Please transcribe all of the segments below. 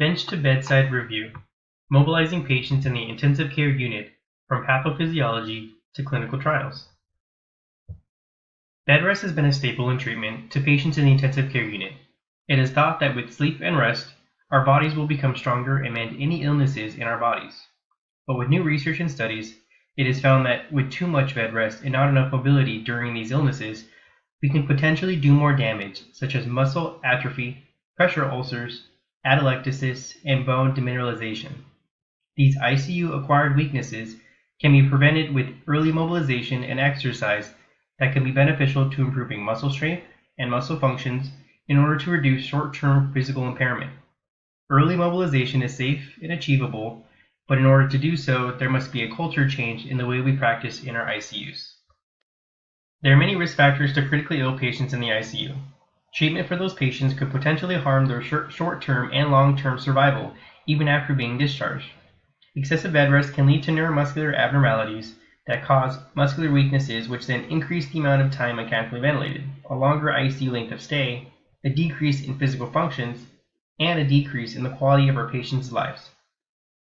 Bench to Bedside Review: Mobilizing Patients in the Intensive Care Unit from Pathophysiology to Clinical Trials. Bed rest has been a staple in treatment to patients in the intensive care unit. It is thought that with sleep and rest, our bodies will become stronger and mend any illnesses in our bodies. But with new research and studies, it is found that with too much bed rest and not enough mobility during these illnesses, we can potentially do more damage, such as muscle atrophy, pressure ulcers, atelectasis, and bone demineralization. These ICU-acquired weaknesses can be prevented with early mobilization and exercise that can be beneficial to improving muscle strength and muscle functions in order to reduce short-term physical impairment. Early mobilization is safe and achievable, but in order to do so, there must be a culture change in the way we practice in our ICUs. There are many risk factors to critically ill patients in the ICU. Treatment for those patients could potentially harm their short-term and long-term survival even after being discharged. Excessive bed rest can lead to neuromuscular abnormalities that cause muscular weaknesses, which then increase the amount of time mechanically ventilated, a longer ICU length of stay, a decrease in physical functions, and a decrease in the quality of our patients' lives.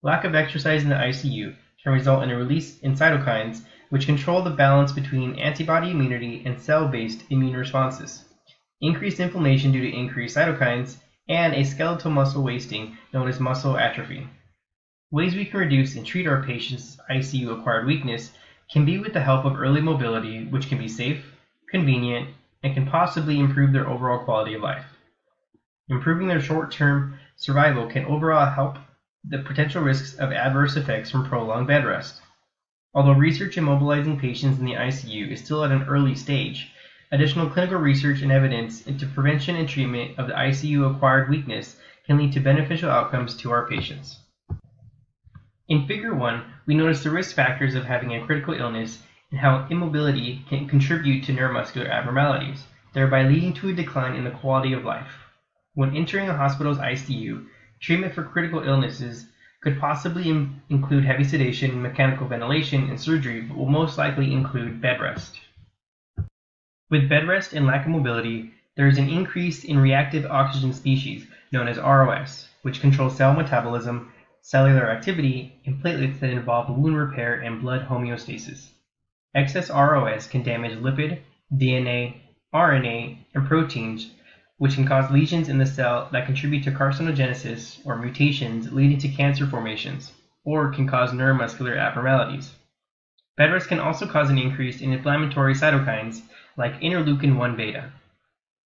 Lack of exercise in the ICU can result in a release in cytokines, which control the balance between antibody immunity and cell-based immune responses, increased inflammation due to increased cytokines, and a skeletal muscle wasting known as muscle atrophy. Ways we can reduce and treat our patients' ICU-acquired weakness can be with the help of early mobility, which can be safe, convenient, and can possibly improve their overall quality of life. Improving their short-term survival can overall help the potential risks of adverse effects from prolonged bed rest. Although research in mobilizing patients in the ICU is still at an early stage, additional clinical research and evidence into prevention and treatment of the ICU-acquired weakness can lead to beneficial outcomes to our patients. In Figure 1, we notice the risk factors of having a critical illness and how immobility can contribute to neuromuscular abnormalities, thereby leading to a decline in the quality of life. When entering a hospital's ICU, treatment for critical illnesses could possibly include heavy sedation, mechanical ventilation, and surgery, but will most likely include bed rest. With bed rest and lack of mobility, there is an increase in reactive oxygen species, known as ROS, which controls cell metabolism, cellular activity, and platelets that involve wound repair and blood homeostasis. Excess ROS can damage lipid, DNA, RNA, and proteins, which can cause lesions in the cell that contribute to carcinogenesis or mutations leading to cancer formations, or can cause neuromuscular abnormalities. Bed rest can also cause an increase in inflammatory cytokines like interleukin-1 beta.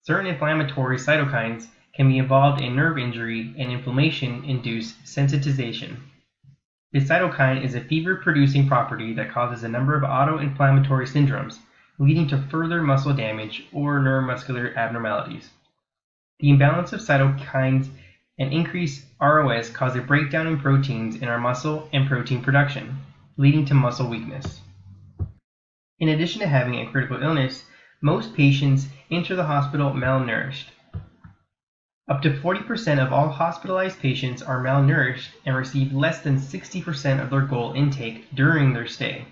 Certain inflammatory cytokines can be involved in nerve injury and inflammation-induced sensitization. This cytokine is a fever-producing property that causes a number of autoinflammatory syndromes, leading to further muscle damage or neuromuscular abnormalities. The imbalance of cytokines and increased ROS cause a breakdown in proteins in our muscle and protein production, leading to muscle weakness. In addition to having a critical illness, most patients enter the hospital malnourished. Up to 40% of all hospitalized patients are malnourished and receive less than 60% of their goal intake during their stay.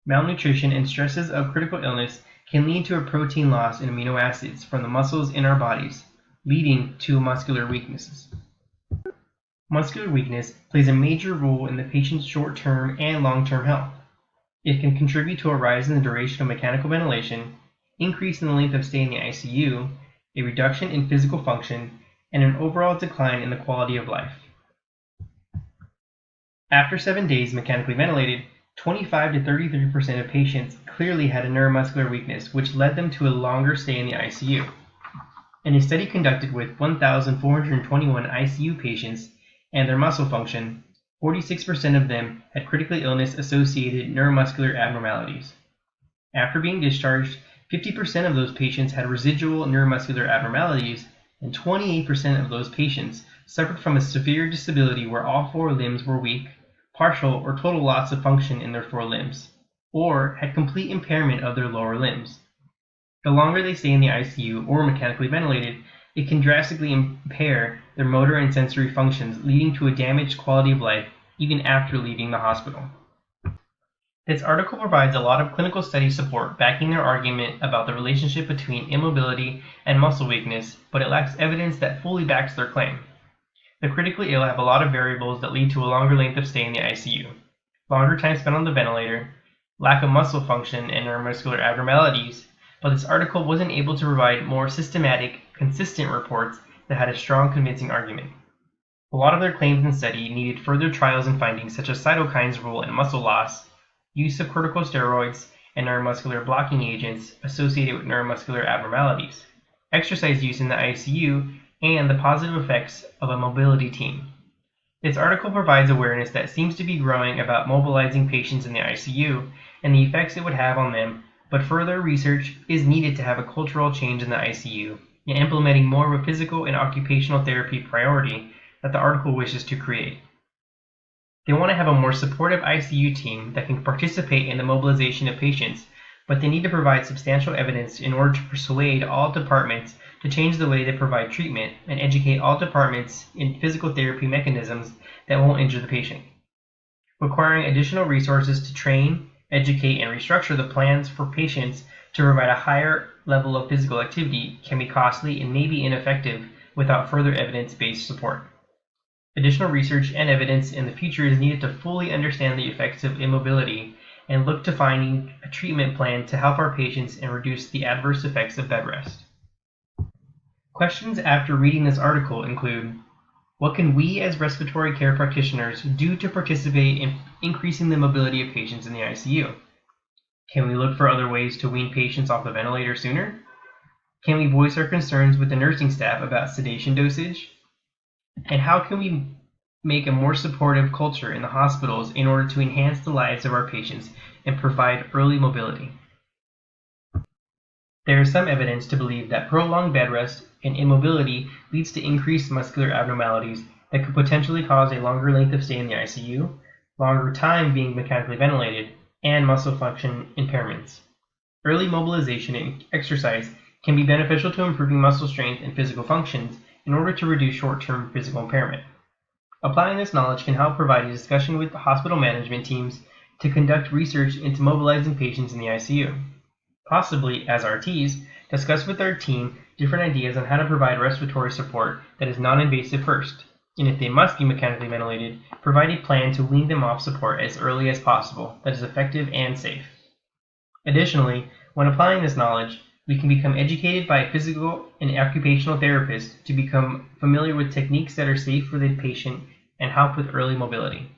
Malnutrition and stresses of critical illness can lead to a protein loss in amino acids from the muscles in our bodies, leading to muscular weaknesses. Muscular weakness plays a major role in the patient's short-term and long-term health. It can contribute to a rise in the duration of mechanical ventilation, increase in the length of stay in the ICU, a reduction in physical function, and an overall decline in the quality of life. After 7 days mechanically ventilated, 25 to 33% of patients clearly had a neuromuscular weakness, which led them to a longer stay in the ICU. In a study conducted with 1,421 ICU patients and their muscle function, 46% of them had critical illness-associated neuromuscular abnormalities. After being discharged, 50% of those patients had residual neuromuscular abnormalities, and 28% of those patients suffered from a severe disability where all 4 limbs were weak, partial or total loss of function in their 4 limbs, or had complete impairment of their lower limbs. The longer they stay in the ICU or mechanically ventilated, it can drastically impair their motor and sensory functions, leading to a damaged quality of life even after leaving the hospital. This article provides a lot of clinical study support backing their argument about the relationship between immobility and muscle weakness, but it lacks evidence that fully backs their claim. The critically ill have a lot of variables that lead to a longer length of stay in the ICU. Longer time spent on the ventilator, lack of muscle function, and neuromuscular abnormalities, but this article wasn't able to provide more systematic, consistent reports that had a strong, convincing argument. A lot of their claims and study needed further trials and findings such as cytokines' role in muscle loss, use of corticosteroids, and neuromuscular blocking agents associated with neuromuscular abnormalities, exercise use in the ICU, and the positive effects of a mobility team. This article provides awareness that seems to be growing about mobilizing patients in the ICU and the effects it would have on them, but further research is needed to have a cultural change in the ICU and implementing more of a physical and occupational therapy priority that the article wishes to create. They want to have a more supportive ICU team that can participate in the mobilization of patients, but they need to provide substantial evidence in order to persuade all departments to change the way they provide treatment and educate all departments in physical therapy mechanisms that won't injure the patient. Requiring additional resources to train, educate, and restructure the plans for patients to provide a higher level of physical activity can be costly and may be ineffective without further evidence-based support. Additional research and evidence in the future is needed to fully understand the effects of immobility and look to finding a treatment plan to help our patients and reduce the adverse effects of bed rest. Questions after reading this article include: what can we as respiratory care practitioners do to participate in increasing the mobility of patients in the ICU? Can we look for other ways to wean patients off the ventilator sooner? Can we voice our concerns with the nursing staff about sedation dosage? And how can we make a more supportive culture in the hospitals in order to enhance the lives of our patients and provide early mobility? There is some evidence to believe that prolonged bed rest and immobility leads to increased muscular abnormalities that could potentially cause a longer length of stay in the ICU, longer time being mechanically ventilated, and muscle function impairments. Early mobilization and exercise can be beneficial to improving muscle strength and physical functions in order to reduce short-term physical impairment. Applying this knowledge can help provide a discussion with hospital management teams to conduct research into mobilizing patients in the ICU. Possibly, as RTs, discuss with our team different ideas on how to provide respiratory support that is non-invasive first, and if they must be mechanically ventilated, provide a plan to wean them off support as early as possible that is effective and safe. Additionally, when applying this knowledge, we can become educated by physical and occupational therapists to become familiar with techniques that are safe for the patient and help with early mobility.